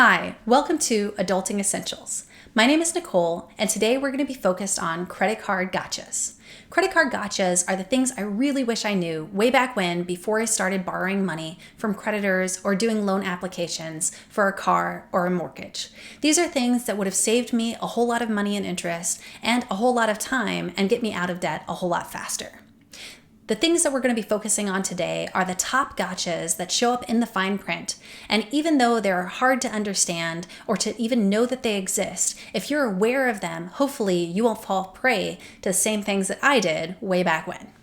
Hi, welcome to Adulting Essentials. My name is Nicole, and today we're going to be focused on credit card gotchas. Credit card gotchas are the things I really wish I knew way back when before I started borrowing money from creditors or doing loan applications for a car or a mortgage. These are things that would have saved me a whole lot of money and interest and a whole lot of time and get me out of debt a whole lot faster. The things that we're going to be focusing on today are the top gotchas that show up in the fine print. And even though they're hard to understand or to even know that they exist, if you're aware of them, hopefully you won't fall prey to the same things that I did way back when.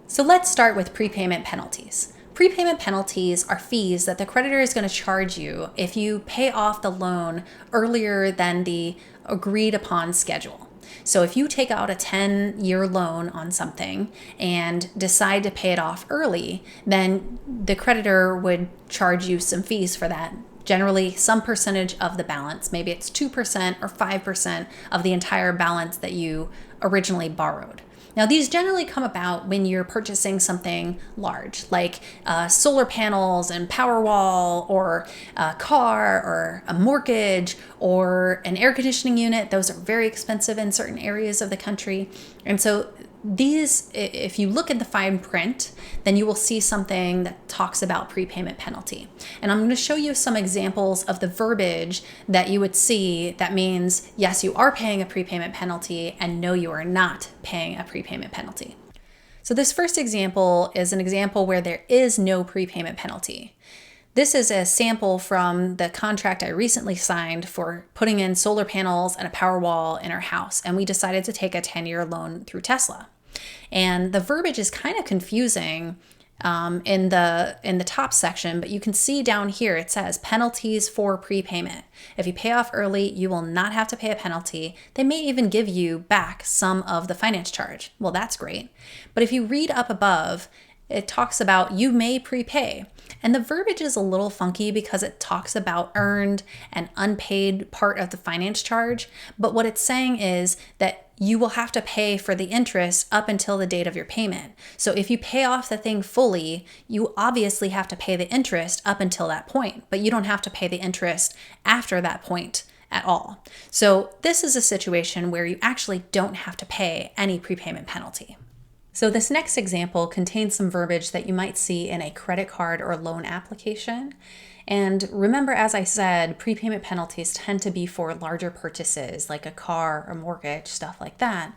So let's start with prepayment penalties. Prepayment penalties are fees that the creditor is going to charge you if you pay off the loan earlier than the agreed upon schedule. So if you take out a 10-year loan on something and decide to pay it off early, then the creditor would charge you some fees for that. Generally, some percentage of the balance, maybe it's 2% or 5% of the entire balance that you originally borrowed. Now, these generally come about when you're purchasing something large, like solar panels and Powerwall, or a car, or a mortgage, or an air conditioning unit. Those are very expensive in certain areas of the country. And so these, if you look at the fine print, then you will see something that talks about prepayment penalty. And I'm going to show you some examples of the verbiage that you would see that means, yes, you are paying a prepayment penalty, and no, you are not paying a prepayment penalty. So this first example is an example where there is no prepayment penalty. This is a sample from the contract I recently signed for putting in solar panels and a Powerwall in our house, and we decided to take a 10-year loan through Tesla. And the verbiage is kind of confusing in the top section, but you can see down here it says penalties for prepayment. If you pay off early, you will not have to pay a penalty. They may even give you back some of the finance charge. Well, that's great. But if you read up above, it talks about you may prepay. And the verbiage is a little funky because it talks about earned and unpaid part of the finance charge. But what it's saying is that you will have to pay for the interest up until the date of your payment. So if you pay off the thing fully, you obviously have to pay the interest up until that point, but you don't have to pay the interest after that point at all. So this is a situation where you actually don't have to pay any prepayment penalty. So this next example contains some verbiage that you might see in a credit card or loan application. And remember, as I said, prepayment penalties tend to be for larger purchases like a car, a mortgage, stuff like that.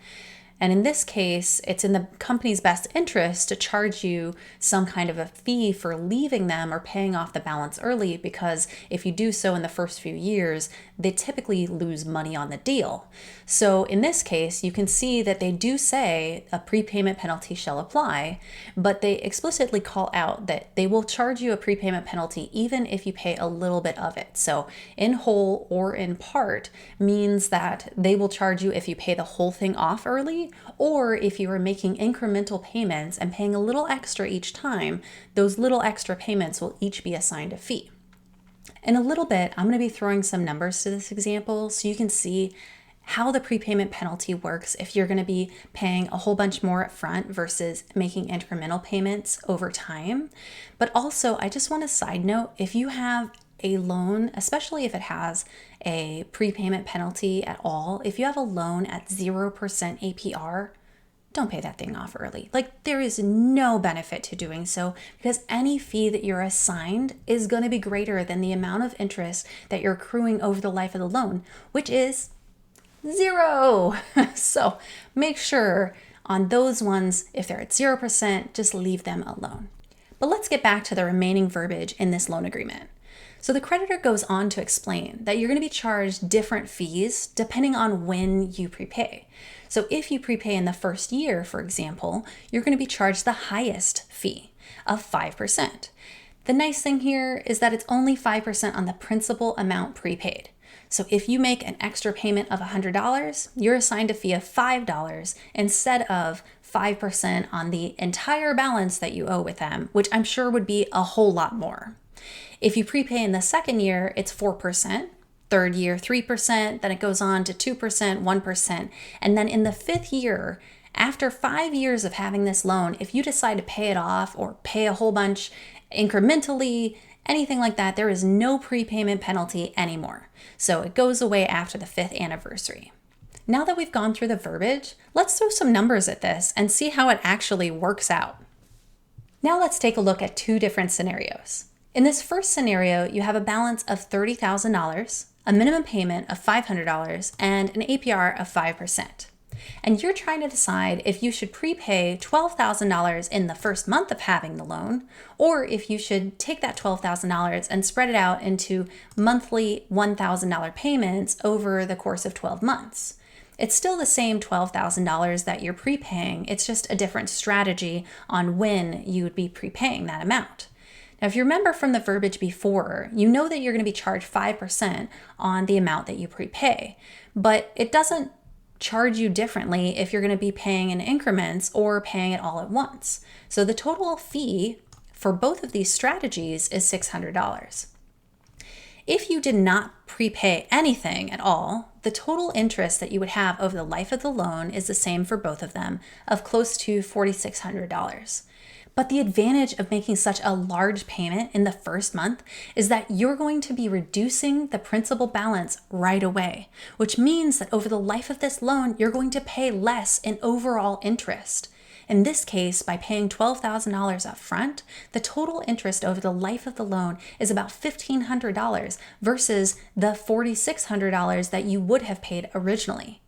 And in this case, it's in the company's best interest to charge you some kind of a fee for leaving them or paying off the balance early, because if you do so in the first few years, they typically lose money on the deal. So in this case, you can see that they do say a prepayment penalty shall apply, but they explicitly call out that they will charge you a prepayment penalty even if you pay a little bit of it. So in whole or in part means that they will charge you if you pay the whole thing off early, or if you are making incremental payments and paying a little extra each time. Those little extra payments will each be assigned a fee. In a little bit, I'm going to be throwing some numbers to this example so you can see how the prepayment penalty works if you're going to be paying a whole bunch more up front versus making incremental payments over time. But also, I just want to side note, if you have a loan, especially if it has a prepayment penalty at all, if you have a loan at 0% APR, don't pay that thing off early. Like, there is no benefit to doing so, because any fee that you're assigned is going to be greater than the amount of interest that you're accruing over the life of the loan, which is 0. So make sure on those ones, if they're at 0%, just leave them alone. But let's get back to the remaining verbiage in this loan agreement. So the creditor goes on to explain that you're going to be charged different fees depending on when you prepay. So if you prepay in the first year, for example, you're going to be charged the highest fee of 5%. The nice thing here is that it's only 5% on the principal amount prepaid. So if you make an extra payment of $100, you're assigned a fee of $5 instead of 5% on the entire balance that you owe with them, which I'm sure would be a whole lot more. If you prepay in the second year, it's 4%, third year, 3%, then it goes on to 2%, 1%. And then in the fifth year, after 5 years of having this loan, if you decide to pay it off or pay a whole bunch incrementally anything like that, there is no prepayment penalty anymore. So it goes away after the 5th anniversary. Now that we've gone through the verbiage, let's throw some numbers at this and see how it actually works out. Now let's take a look at 2 different scenarios. In this first scenario, you have a balance of $30,000, a minimum payment of $500, and an APR of 5%. And you're trying to decide if you should prepay $12,000 in the first month of having the loan, or if you should take that $12,000 and spread it out into monthly $1,000 payments over the course of 12 months. It's still the same $12,000 that you're prepaying, it's just a different strategy on when you would be prepaying that amount. Now, if you remember from the verbiage before, you know that you're going to be charged 5% on the amount that you prepay, but it doesn't charge you differently if you're going to be paying in increments or paying it all at once. So the total fee for both of these strategies is $600. If you did not prepay anything at all, the total interest that you would have over the life of the loan is the same for both of them, of close to $4,600. But the advantage of making such a large payment in the first month is that you're going to be reducing the principal balance right away, which means that over the life of this loan, you're going to pay less in overall interest. In this case, by paying $12,000 up front, the total interest over the life of the loan is about $1,500 versus the $4,600 that you would have paid originally.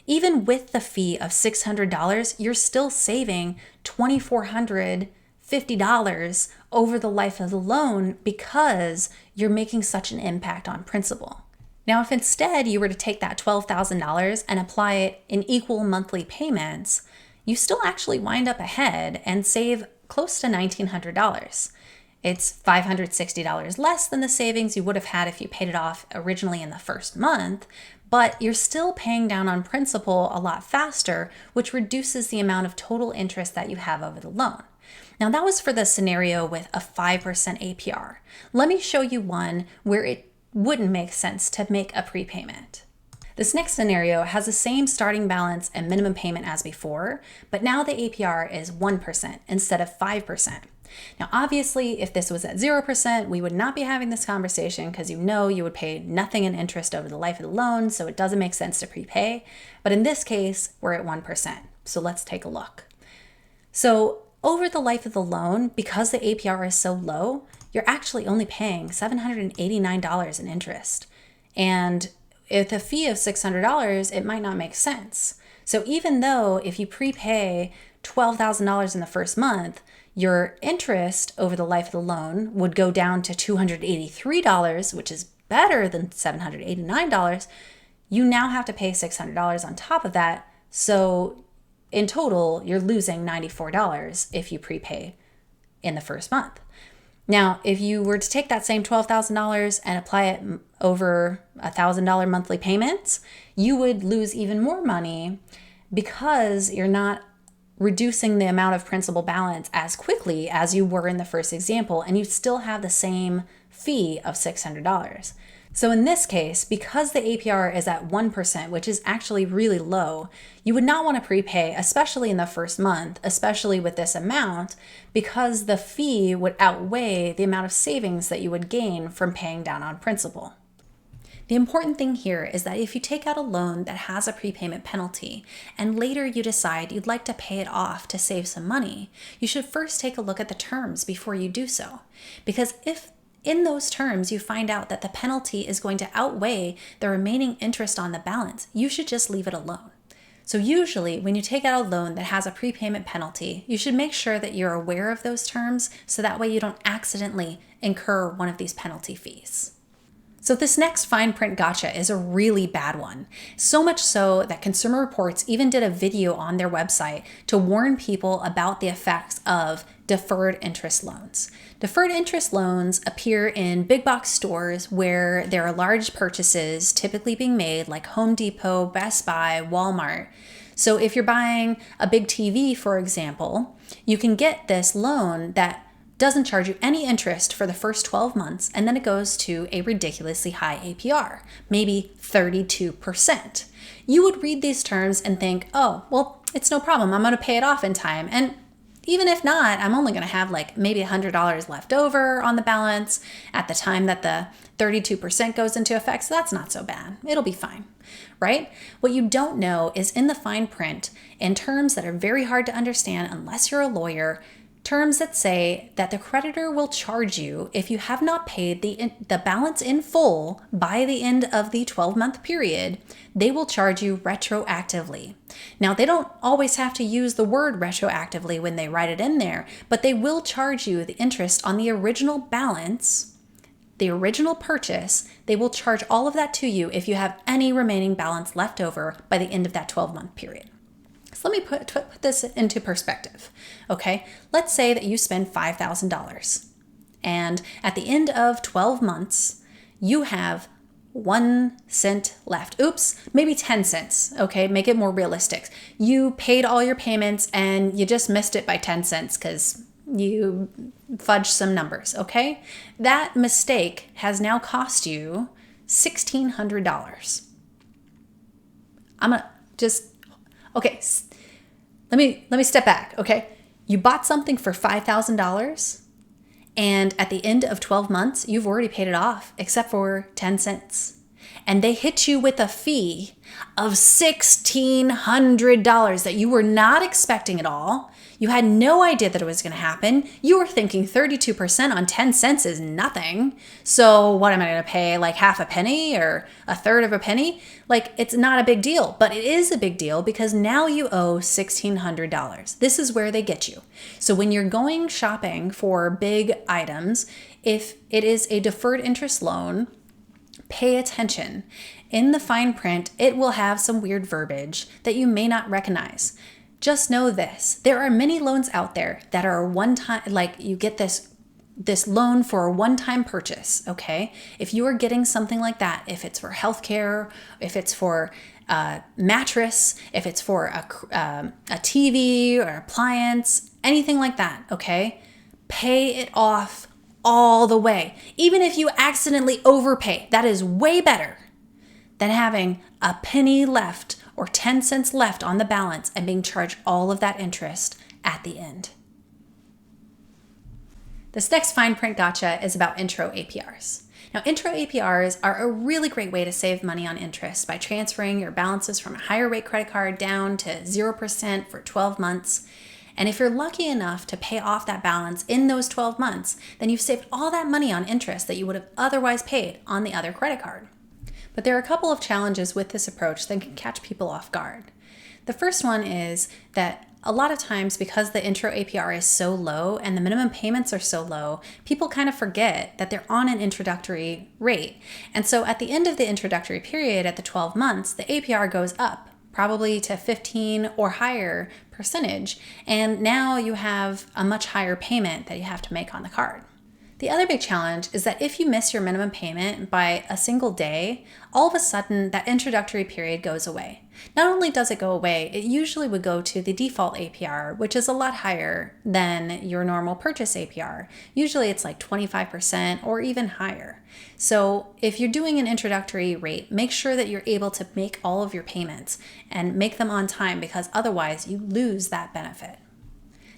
Even with the fee of $600, you're still saving $2,450 over the life of the loan because you're making such an impact on principal. Now, if instead you were to take that $12,000 and apply it in equal monthly payments, you still actually wind up ahead and save close to $1,900. It's $560 less than the savings you would have had if you paid it off originally in the first month, but you're still paying down on principal a lot faster, which reduces the amount of total interest that you have over the loan. Now, that was for the scenario with a 5% APR. Let me show you one where it wouldn't make sense to make a prepayment. This next scenario has the same starting balance and minimum payment as before, but now the APR is 1% instead of 5%. Now, obviously, if this was at 0%, we would not be having this conversation because you know you would pay nothing in interest over the life of the loan, so it doesn't make sense to prepay. But in this case, we're at 1%. So let's take a look. So over the life of the loan, because the APR is so low, you're actually only paying $789 in interest. And with a fee of $600, it might not make sense. So even though if you prepay $12,000 in the first month, your interest over the life of the loan would go down to $283, which is better than $789. You now have to pay $600 on top of that. So in total, you're losing $94 if you prepay in the first month. Now, if you were to take that same $12,000 and apply it over $1,000 monthly payments, you would lose even more money because you're not reducing the amount of principal balance as quickly as you were in the first example, and you still have the same fee of $600. So in this case, because the APR is at 1%, which is actually really low, you would not want to prepay, especially in the first month, especially with this amount, because the fee would outweigh the amount of savings that you would gain from paying down on principal. The important thing here is that if you take out a loan that has a prepayment penalty and later you decide you'd like to pay it off to save some money, you should first take a look at the terms before you do so. Because if in those terms you find out that the penalty is going to outweigh the remaining interest on the balance, you should just leave it alone. So usually when you take out a loan that has a prepayment penalty, you should make sure that you're aware of those terms so that way you don't accidentally incur one of these penalty fees. So this next fine print gotcha is a really bad one. So much so that Consumer Reports even did a video on their website to warn people about the effects of deferred interest loans. Deferred interest loans appear in big box stores where there are large purchases typically being made like Home Depot, Best Buy, Walmart. So if you're buying a big TV, for example, you can get this loan that doesn't charge you any interest for the first 12 months, and then it goes to a ridiculously high APR, maybe 32%. You would read these terms and think, oh, well, it's no problem. I'm going to pay it off in time. And Even if not, I'm only going to have like maybe $100 left over on the balance at the time that the 32% goes into effect. So that's not so bad. It'll be fine, right? What you don't know is in the fine print, in terms that are very hard to understand unless you're a lawyer, terms that say that the creditor will charge you if you have not paid the balance in full by the end of the 12-month period. They will charge you retroactively. Now, they don't always have to use the word retroactively when they write it in there, but they will charge you the interest on the original balance, the original purchase. They will charge all of that to you if you have any remaining balance left over by the end of that 12-month period. So let me put this into perspective, okay? Let's say that you spend $5,000 and at the end of 12 months, you have 1 cent left. Oops, maybe 10 cents, okay? Make it more realistic. You paid all your payments and you just missed it by 10 cents because you fudged some numbers, okay? That mistake has now cost you $1,600. Okay, let me step back, okay? You bought something for $5,000 and at the end of 12 months, you've already paid it off except for 10 cents. And they hit you with a fee of $1,600 that you were not expecting at all. You had no idea that it was going to happen. You were thinking 32% on 10 cents is nothing. So what am I going to pay, like half a penny or a third of a penny? Like, it's not a big deal, but it is a big deal because now you owe $1,600. This is where they get you. So when you're going shopping for big items, if it is a deferred interest loan, pay attention. In the fine print, it will have some weird verbiage that you may not recognize. Just know this, there are many loans out there that are one-time, like you get this loan for a one-time purchase, okay? If you are getting something like that, if it's for healthcare, if it's for a mattress, if it's for a TV or appliance, anything like that, okay? Pay it off all the way. Even if you accidentally overpay, that is way better than having a penny left or 10 cents left on the balance and being charged all of that interest at the end. This next fine print gotcha is about intro APRs. Now, intro APRs are a really great way to save money on interest by transferring your balances from a higher rate credit card down to 0% for 12 months. And if you're lucky enough to pay off that balance in those 12 months, then you've saved all that money on interest that you would have otherwise paid on the other credit card. But there are a couple of challenges with this approach that can catch people off guard. The first one is that a lot of times, because the intro APR is so low and the minimum payments are so low, people kind of forget that they're on an introductory rate. And so at the end of the introductory period, at the 12 months, the APR goes up, probably to 15 or higher percentage. And now you have a much higher payment that you have to make on the card. The other big challenge is that if you miss your minimum payment by a single day, all of a sudden that introductory period goes away. Not only does it go away, it usually would go to the default APR, which is a lot higher than your normal purchase APR. Usually it's like 25% or even higher. So if you're doing an introductory rate, make sure that you're able to make all of your payments and make them on time, because otherwise you lose that benefit.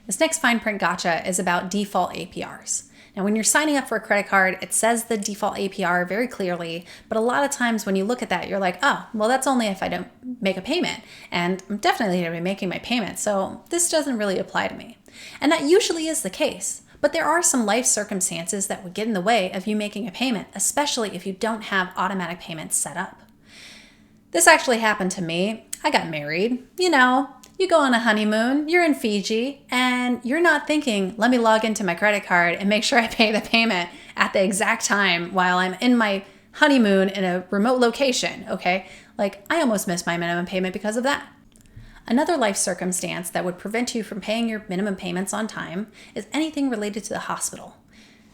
This next fine print gotcha is about default APRs. Now, when you're signing up for a credit card, it says the default APR very clearly, but a lot of times when you look at that, you're like, oh, well, that's only if I don't make a payment, and I'm definitely going to be making my payment, so this doesn't really apply to me. And that usually is the case, but there are some life circumstances that would get in the way of you making a payment, especially if you don't have automatic payments set up. This actually happened to me. I got married, You go on a honeymoon, you're in Fiji, and you're not thinking, let me log into my credit card and make sure I pay the payment at the exact time while I'm in my honeymoon in a remote location, okay? Like, I almost missed my minimum payment because of that. Another life circumstance that would prevent you from paying your minimum payments on time is anything related to the hospital.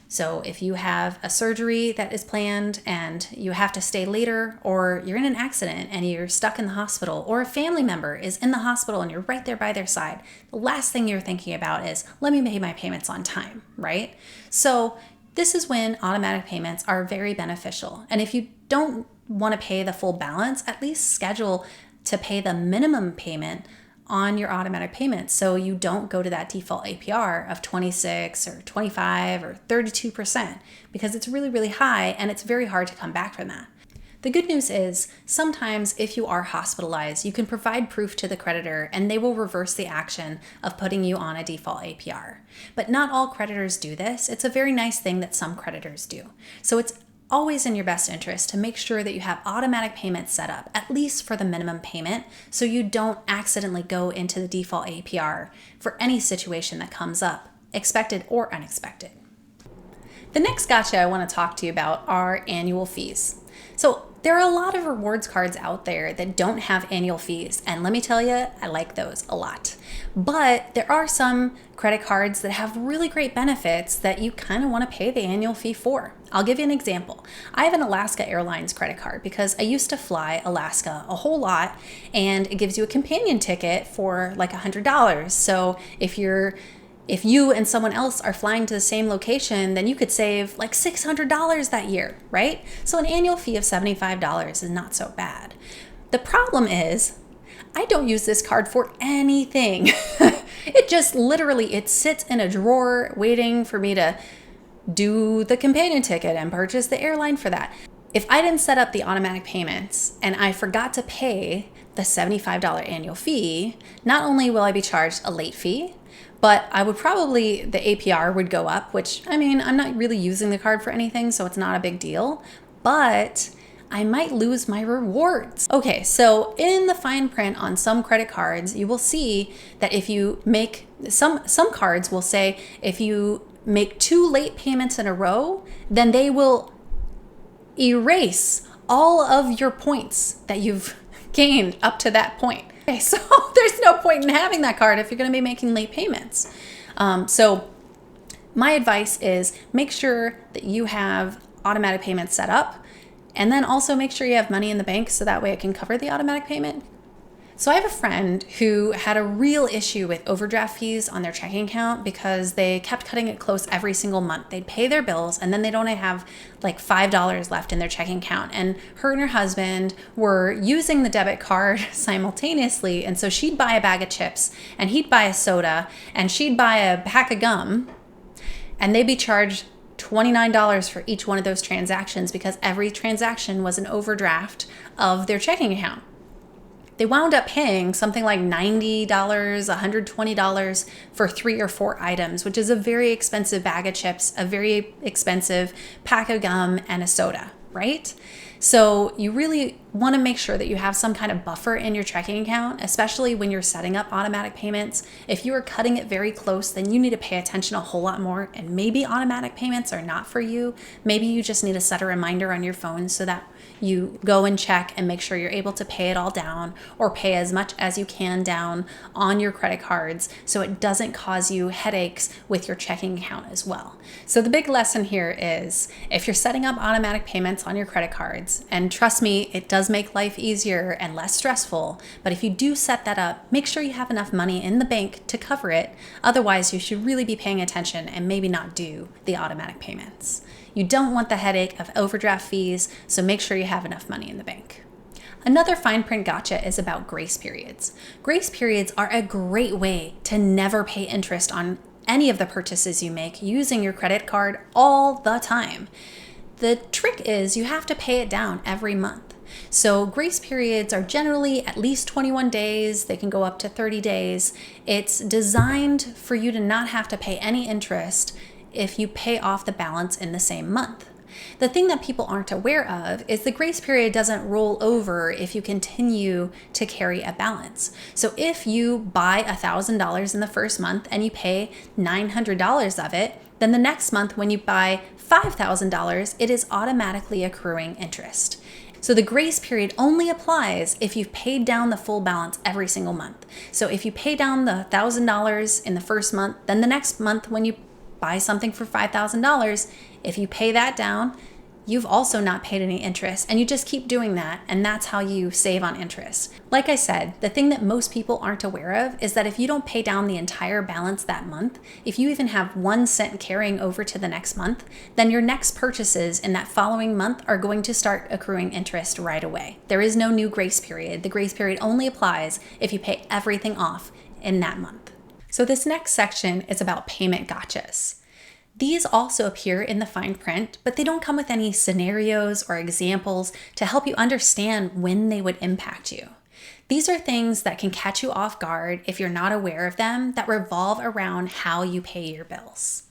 So if you have a surgery that is planned and you have to stay later, or you're in an accident and you're stuck in the hospital, or a family member is in the hospital and you're right there by their side, the last thing you're thinking about is, let me pay my payments on time, right? So this is when automatic payments are very beneficial. And if you don't want to pay the full balance, at least schedule to pay the minimum payment on your automatic payments so you don't go to that default APR of 26 or 25 or 32% because it's really, really high and it's very hard to come back from that. The good news is sometimes if you are hospitalized, you can provide proof to the creditor and they will reverse the action of putting you on a default APR. But not all creditors do this. It's a very nice thing that some creditors do. So it's always in your best interest to make sure that you have automatic payments set up, at least for the minimum payment, so you don't accidentally go into the default APR for any situation that comes up, expected or unexpected. The next gotcha I want to talk to you about are annual fees. So there are a lot of rewards cards out there that don't have annual fees, and let me tell you, I like those a lot. But there are some credit cards that have really great benefits that you kind of want to pay the annual fee for. I'll give you an example. I have an Alaska Airlines credit card because I used to fly Alaska a whole lot, and it gives you a companion ticket for like $100. So if you and someone else are flying to the same location, then you could save like $600 that year, right? So an annual fee of $75 is not so bad. The problem is, I don't use this card for anything. It just literally, it sits in a drawer waiting for me to do the companion ticket and purchase the airline for that. If I didn't set up the automatic payments and I forgot to pay the $75 annual fee, not only will I be charged a late fee, but the APR would go up, which, I mean, I'm not really using the card for anything, so it's not a big deal, but I might lose my rewards. Okay, so in the fine print on some credit cards, you will see that if you make, some cards will say if you make 2 late payments in a row, then they will erase all of your points that you've gained up to that point. Okay, so there's no point in having that card if you're going to be making late payments. So my advice is make sure that you have automatic payments set up, and then also make sure you have money in the bank so that way it can cover the automatic payment. So I have a friend who had a real issue with overdraft fees on their checking account because they kept cutting it close every single month. They'd pay their bills and then they'd only have like $5 left in their checking account. And her and her husband were using the debit card simultaneously. And so she'd buy a bag of chips and he'd buy a soda and she'd buy a pack of gum, and they'd be charged $29 for each one of those transactions because every transaction was an overdraft of their checking account. They wound up paying something like $90, $120 for 3 or 4 items, which is a very expensive bag of chips, a very expensive pack of gum, and a soda, right? So you really want to make sure that you have some kind of buffer in your checking account, especially when you're setting up automatic payments. If you are cutting it very close, then you need to pay attention a whole lot more, and maybe automatic payments are not for you. Maybe you just need to set a reminder on your phone so that you go and check and make sure you're able to pay it all down or pay as much as you can down on your credit cards so it doesn't cause you headaches with your checking account as well. So the big lesson here is if you're setting up automatic payments on your credit cards, and trust me, it does make life easier and less stressful, but if you do set that up, make sure you have enough money in the bank to cover it. Otherwise, you should really be paying attention and maybe not do the automatic payments. You don't want the headache of overdraft fees, so make sure you have enough money in the bank. Another fine print gotcha is about grace periods. Grace periods are a great way to never pay interest on any of the purchases you make using your credit card all the time. The trick is you have to pay it down every month. So grace periods are generally at least 21 days. They can go up to 30 days. It's designed for you to not have to pay any interest if you pay off the balance in the same month. The thing that people aren't aware of is the grace period doesn't roll over if you continue to carry a balance. So if you buy $1,000 in the first month and you pay $900 of it, then the next month when you buy $5,000, it is automatically accruing interest. So the grace period only applies if you've paid down the full balance every single month. So if you pay down the $1,000 in the first month, then the next month when you buy something for $5,000, if you pay that down, you've also not paid any interest, and you just keep doing that, and that's how you save on interest. Like I said, the thing that most people aren't aware of is that if you don't pay down the entire balance that month, if you even have 1 cent carrying over to the next month, then your next purchases in that following month are going to start accruing interest right away. There is no new grace period. The grace period only applies if you pay everything off in that month. So this next section is about payment gotchas. These also appear in the fine print, but they don't come with any scenarios or examples to help you understand when they would impact you. These are things that can catch you off guard if you're not aware of them, that revolve around how you pay your bills.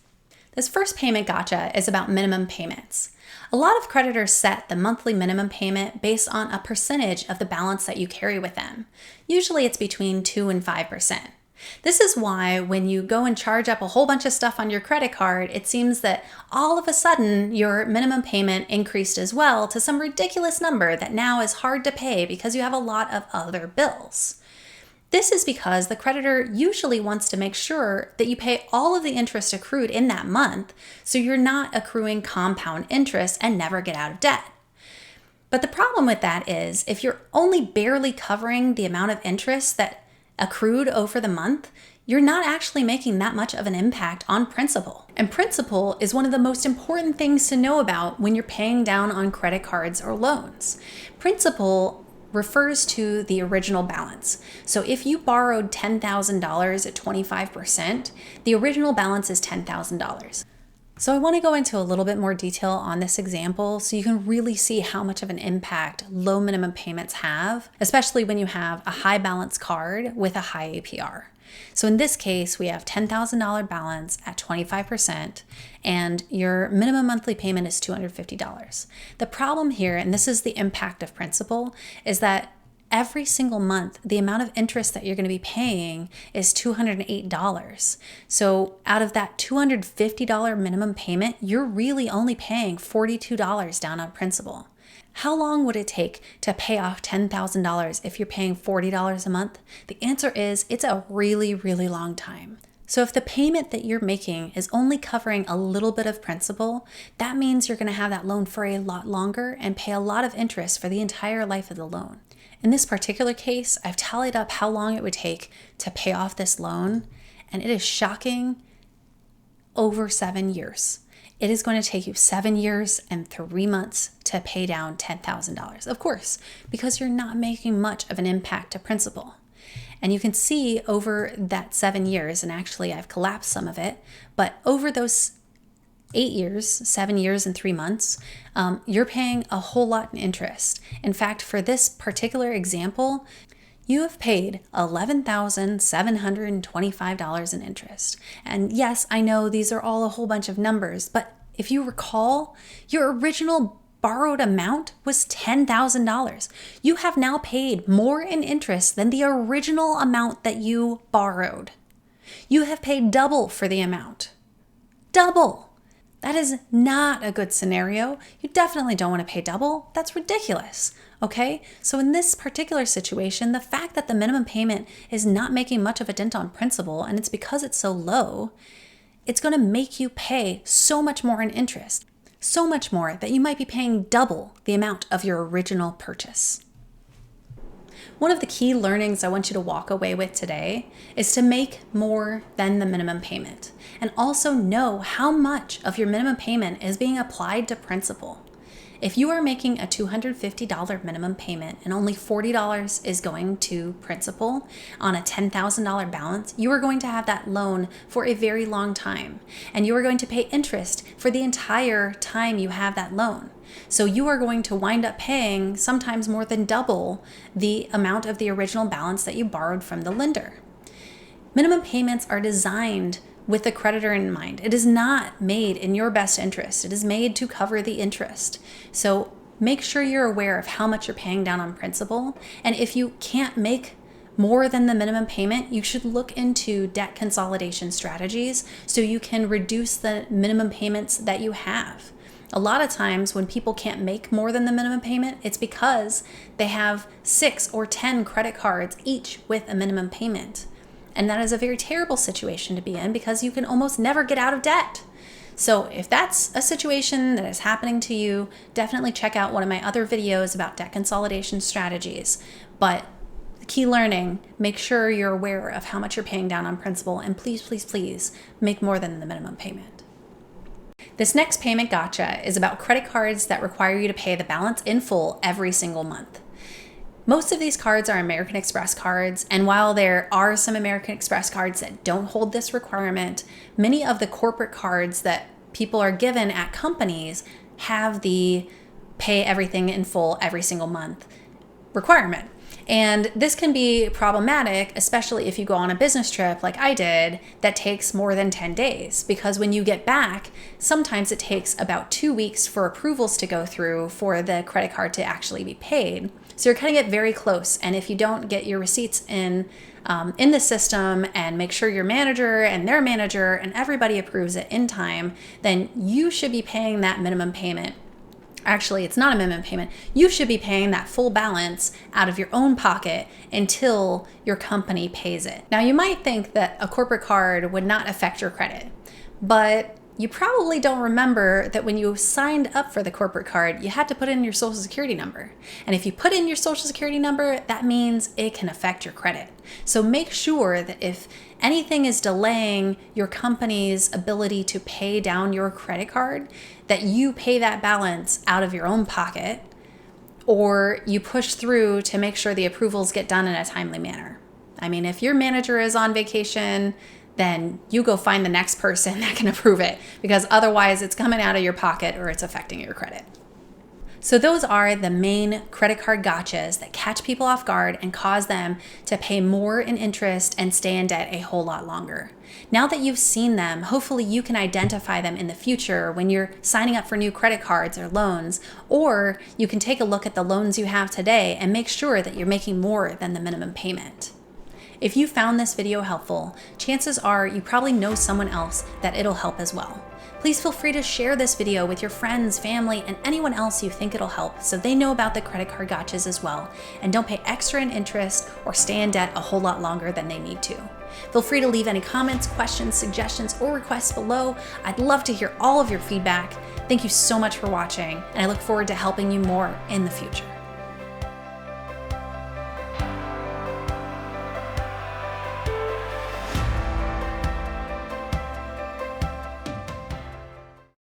This first payment gotcha is about minimum payments. A lot of creditors set the monthly minimum payment based on a percentage of the balance that you carry with them. Usually it's between 2 and 5%. This is why when you go and charge up a whole bunch of stuff on your credit card, it seems that all of a sudden your minimum payment increased as well to some ridiculous number that now is hard to pay because you have a lot of other bills. This is because the creditor usually wants to make sure that you pay all of the interest accrued in that month, so you're not accruing compound interest and never get out of debt. But the problem with that is if you're only barely covering the amount of interest that accrued over the month, you're not actually making that much of an impact on principal. And principal is one of the most important things to know about when you're paying down on credit cards or loans. Principal refers to the original balance. So if you borrowed $10,000 at 25%, the original balance is $10,000. So I want to go into a little bit more detail on this example so you can really see how much of an impact low minimum payments have, especially when you have a high balance card with a high APR. So in this case, we have $10,000 balance at 25% and your minimum monthly payment is $250. The problem here, and this is the impact of principal, is that every single month, the amount of interest that you're going to be paying is $208. So out of that $250 minimum payment, you're really only paying $42 down on principal. How long would it take to pay off $10,000 if you're paying $40 a month? The answer is it's a really, really long time. So if the payment that you're making is only covering a little bit of principal, that means you're going to have that loan for a lot longer and pay a lot of interest for the entire life of the loan. In this particular case, I've tallied up how long it would take to pay off this loan, and it is shocking, over 7 years. It is going to take you 7 years and 3 months to pay down $10,000. Of course, because you're not making much of an impact to principal. And you can see over that 7 years, and actually I've collapsed some of it, but over those 8 years, 7 years and 3 months, you're paying a whole lot in interest. In fact, for this particular example, you have paid $11,725 in interest. And yes, I know these are all a whole bunch of numbers, but if you recall, your original borrowed amount was $10,000. You have now paid more in interest than the original amount that you borrowed. You have paid double for the amount. Double! That is not a good scenario. You definitely don't want to pay double. That's ridiculous. Okay? So in this particular situation, the fact that the minimum payment is not making much of a dent on principal, and it's because it's so low, it's going to make you pay so much more in interest. So much more that you might be paying double the amount of your original purchase. One of the key learnings I want you to walk away with today is to make more than the minimum payment, and also know how much of your minimum payment is being applied to principal. If you are making a $250 minimum payment and only $40 is going to principal on a $10,000 balance, you are going to have that loan for a very long time, and you are going to pay interest for the entire time you have that loan. So you are going to wind up paying sometimes more than double the amount of the original balance that you borrowed from the lender. Minimum payments are designed with the creditor in mind. It is not made in your best interest. It is made to cover the interest. So make sure you're aware of how much you're paying down on principal. And if you can't make more than the minimum payment, you should look into debt consolidation strategies so you can reduce the minimum payments that you have. A lot of times when people can't make more than the minimum payment, it's because they have 6 or 10 credit cards, each with a minimum payment. And that is a very terrible situation to be in because you can almost never get out of debt. So if that's a situation that is happening to you, definitely check out one of my other videos about debt consolidation strategies. But the key learning, make sure you're aware of how much you're paying down on principal, and please, please, please make more than the minimum payment. This next payment gotcha is about credit cards that require you to pay the balance in full every single month. Most of these cards are American Express cards, and while there are some American Express cards that don't hold this requirement, many of the corporate cards that people are given at companies have the pay everything in full every single month requirement. And this can be problematic, especially if you go on a business trip like I did that takes more than 10 days, because when you get back, sometimes it takes about 2 weeks for approvals to go through for the credit card to actually be paid. So you're cutting it very close. And if you don't get your receipts in the system and make sure your manager and their manager and everybody approves it in time, then you should be paying that minimum payment. Actually, it's not a minimum payment. You should be paying that full balance out of your own pocket until your company pays it. Now, you might think that a corporate card would not affect your credit, but you probably don't remember that when you signed up for the corporate card, you had to put in your social security number. And if you put in your social security number, that means it can affect your credit. So make sure that if anything is delaying your company's ability to pay down your credit card, that you pay that balance out of your own pocket, or you push through to make sure the approvals get done in a timely manner. I mean, if your manager is on vacation, then you go find the next person that can approve it, because otherwise it's coming out of your pocket or it's affecting your credit. So those are the main credit card gotchas that catch people off guard and cause them to pay more in interest and stay in debt a whole lot longer. Now that you've seen them, hopefully you can identify them in the future when you're signing up for new credit cards or loans, or you can take a look at the loans you have today and make sure that you're making more than the minimum payment. If you found this video helpful, chances are you probably know someone else that it'll help as well. Please feel free to share this video with your friends, family, and anyone else you think it'll help so they know about the credit card gotchas as well and don't pay extra in interest or stay in debt a whole lot longer than they need to. Feel free to leave any comments, questions, suggestions, or requests below. I'd love to hear all of your feedback. Thank you so much for watching, and I look forward to helping you more in the future.